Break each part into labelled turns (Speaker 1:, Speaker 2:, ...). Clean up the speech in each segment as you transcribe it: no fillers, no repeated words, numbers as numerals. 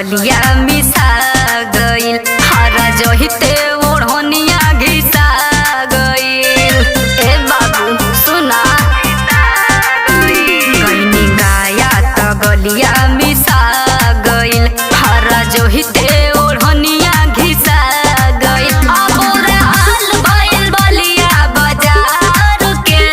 Speaker 1: गलिया मिसा गइल हरा जहिते ओढ़निया घिसा गइल। ए बाबू सुना गइनी गाया त गलिया मिसा गइल हरा जहिते ओढ़निया घिसा गइल। अब हाल भइल बलिया बाजार के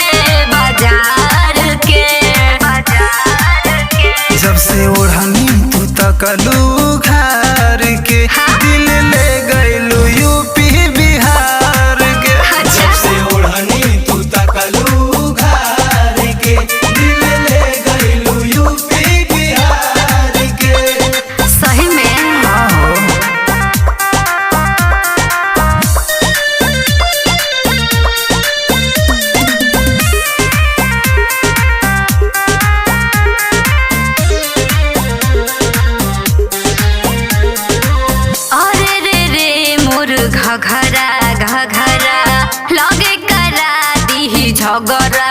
Speaker 2: जब से ओढ़नी तू तकलू घर के दिल ले गइलू यूपी बिहार के। जब से ओढ़नी तू तकलू घर के दिल ले गइलू यूपी बिहार के।
Speaker 1: सही में घघरा घघरा लगे करा दी झगड़ा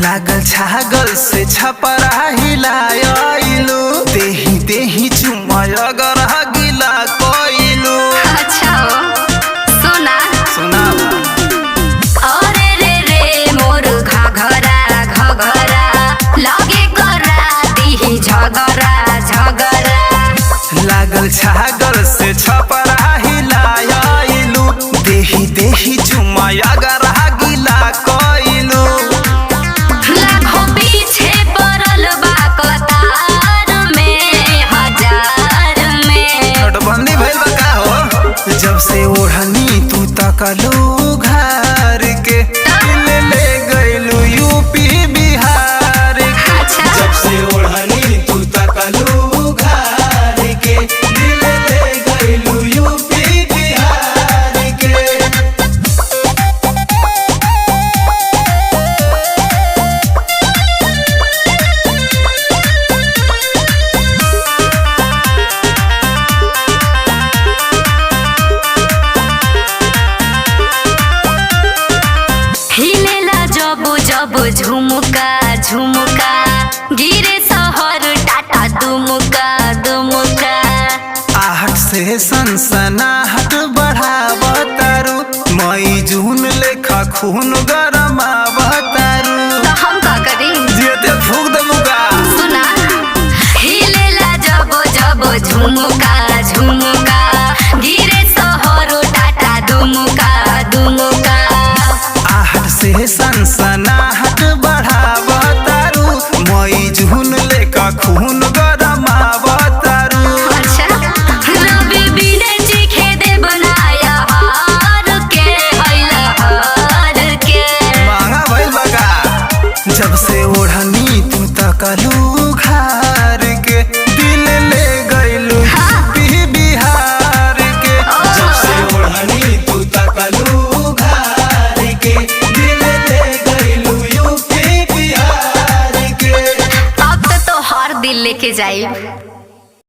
Speaker 2: लागल छागल से छपरा हिलायलू देही देही चुमय गरह गिला कोइलू।
Speaker 1: अच्छा सुना
Speaker 2: सुना
Speaker 1: अरे रे मोर घघरा घघरा लगे करा दी झगड़ा
Speaker 2: लागल छागल से छपरा हिलायलू देही देही चुमाया गरह गिला कोइलू।
Speaker 1: लाखों पीछे पड़ल बा कतार में हजार में
Speaker 2: नोटबंदी भइल बा का हो। जब से ओढ़नी तू तकलू घर के दिल ले गइलू यूपी बिहार के। जब से ओढ़नी तू तकलू घर के दिल ले गइलू यूपी बिहार के।
Speaker 1: हिलेला जब जब झुमका झुमका गिरे शहर टाटा दुमुका
Speaker 2: आहट से सनसनाहट बढ़ावतारू मई जून लेखा खून गरमावतारू।
Speaker 1: तो हम का करी
Speaker 2: जेते फूक दमुका
Speaker 1: सुना हिलेला जब जब झुमका झुमका